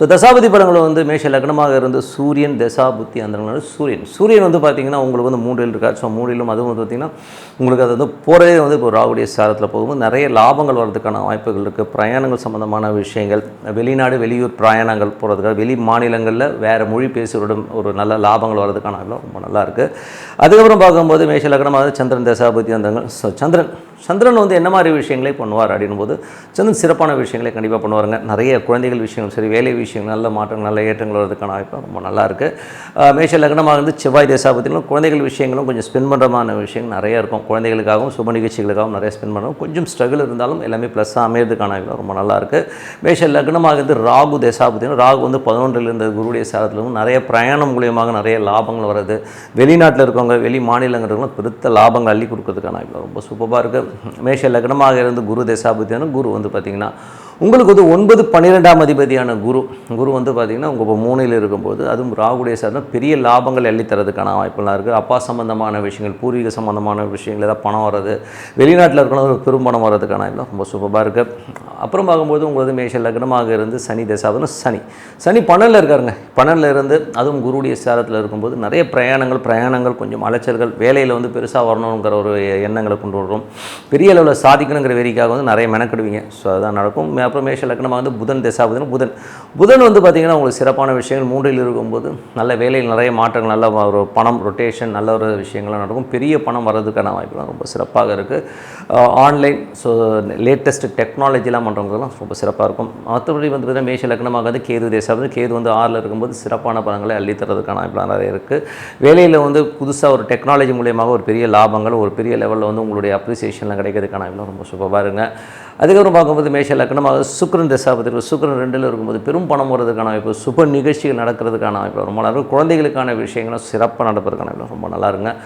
So தசாபதி படங்கள் வந்து மேஷ லக்னமாக இருந்து சூரியன் தசாபுத்தி அந்த சூரியன் வந்து பார்த்திங்கன்னா உங்களுக்கு வந்து மூன்றில் இருக்காது. ஸோ மூன்றிலும் அதுவும் வந்து பார்த்திங்கன்னா உங்களுக்கு அது வந்து போகிறதே வந்து இப்போ ராகுடைய சாரத்தில் போகும்போது நிறைய லாபங்கள் வர்றதுக்கான வாய்ப்புகள் இருக்குது. பிரயாணங்கள் சம்மந்தமான விஷயங்கள், வெளிநாடு வெளியூர் பிரயாணங்கள் போகிறதுக்காக, வெளி மாநிலங்களில் வேறு மொழி பேசுவதுடன் ஒரு நல்ல லாபங்கள் வர்றதுக்கான ரொம்ப நல்லாயிருக்கு. அதுக்கப்புறம் பார்க்கும்போது மேஷ லக்னமாக சந்திரன் தசாபுத்தி அந்தங்கள். ஸோ சந்திரன் வந்து என்ன மாதிரி விஷயங்களே பண்ணுவார் அப்படின்போது சந்திரன் சிறப்பான விஷயங்களை கண்டிப்பாக பண்ணுவாருங்க. நிறைய குழந்தைகள் விஷயங்கள் சரி, வேலை விஷயங்கள், நல்ல மாற்றங்கள், நல்ல ஏற்றங்கள் வரதுக்கான வாய்ப்பு ரொம்ப நல்லாயிருக்கு. மேஷ லக்னமாக இருந்து செவ்வாய் தசாபத்திலும் குழந்தைகள் விஷயங்களும் கொஞ்சம் ஸ்பெண்ட் பண்ணுறமான விஷயங்கள் நிறையா இருக்கும். குழந்தைகளுக்காகவும் சுப நிகழ்ச்சிகளுக்காகவும் நிறைய ஸ்பெண்ட் பண்ணுறோம். கொஞ்சம் ஸ்ட்ரகிள் இருந்தாலும் எல்லாமே ப்ளஸ்ஸாக அமையிறதுக்கான வாய்ப்பு ரொம்ப நல்லாயிருக்கு. மேஷ லக்னமாக இருந்து ராகு தசாபத்திலும் ராகு வந்து 11 இருந்த குருடைய சாரத்திலும் நிறைய பிரயாணம் மூலியமாக நிறைய லாபங்கள் வருது. வெளிநாட்டில் இருக்கவங்க, வெளி மாநிலங்கிறவங்களும் பெருத்த லாபங்கள் அள்ளி கொடுக்கறதுக்கான வாய்ப்பு ரொம்ப சூப்பராக இருக்குது. மேஷ லக்னமாக இருந்து குரு தசாபுத்தியான குரு வந்து பார்த்திங்கன்னா உங்களுக்கு வந்து 9-12ஆம் அதிபதியான குரு வந்து பார்த்திங்கன்னா உங்கள் இப்போ 3ல் இருக்கும்போது அதுவும் ராகுடைய சார்ந்த பெரிய லாபங்கள் அள்ளி தரதுக்கான வாய்ப்புலாம் இருக்குது. அப்பா சம்மந்தமான விஷயங்கள், பூர்வீக சம்மந்தமான விஷயங்கள், ஏதாவது பணம் வர்றது, வெளிநாட்டில் இருக்கணும் பெரும் பணம் வர்றதுக்கான எல்லாம் ரொம்ப சூப்பராக இருக்குது. அப்புறம் பார்க்கும்போது உங்களுக்கு மேஷ லக்னமாக இருந்து சனி தசாபதினா சனி 12ல் இருக்காருங்க. 12ல் இருந்து அதுவும் குருடைய சாரத்தில் இருக்கும்போது நிறைய பிரயாணங்கள் கொஞ்சம் அலைச்சல்கள், வேலையில் வந்து பெருசாக வரணுங்கிற ஒரு எண்ணங்களை கொண்டு வரும். பெரிய அளவில் சாதிக்கணுங்கிற வெறிக்காக வந்து நிறைய மெனக்கிடுவீங்க. ஸோ அதான் நடக்கும். அப்புறம் மேஷ லக்னமாக வந்து புதன் தசாபதினா புதன் வந்து பார்த்திங்கன்னா உங்களுக்கு சிறப்பான விஷயங்கள் 3ல் இருக்கும்போது நல்ல வேலையில் நிறைய மாற்றங்கள், நல்ல ஒரு பணம் ரொட்டேஷன், நல்ல ஒரு விஷயங்கள்லாம் நடக்கும். பெரிய பணம் வர்றதுக்கான வாய்ப்புலாம் ரொம்ப சிறப்பாக இருக்குது. ஆன்லைன் ஸோ லேட்டஸ்ட் டெக்னாலஜிலாம் பண்ணுறவங்கலாம் ரொம்ப சிறப்பாக இருக்கும். மற்றபடி வந்து பார்த்திங்கன்னா மேஷ லக்னமாக வந்து கேது தசாபதி, கேது வந்து 6ல் இருக்கும்போது சிறப்பான பலன்களை அள்ளி தரதுக்கான வாய்ப்புலாம் நிறைய இருக்குது. வேலையில் வந்து புதுசாக ஒரு டெக்னாலஜி மூலியமாக ஒரு பெரிய லாபங்கள், ஒரு பெரிய லெவலில் வந்து உங்களுடைய அப்ரிசியேஷன்லாம் கிடைக்கிறதுக்கான வாய்ப்புலாம் ரொம்ப சூப்பராக இருங்க. அதுக்கப்புறம் பார்க்கும்போது மேஷ லக்னமாக சுக்கிரன் தசாபதி, சுக்கிரன் 2ல் இருக்கும்போது பெரும் பணம் வருவதற்கான வாய்ப்பு, சுப நிகழ்ச்சிகள் நடக்கிறதுக்கான வாய்ப்பு ரொம்ப நல்லா இருக்கும். குழந்தைகளுக்கான விஷயங்களும் சிறப்பாக நடப்பதற்கான வாய்ப்பு ரொம்ப நல்லா இருங்க.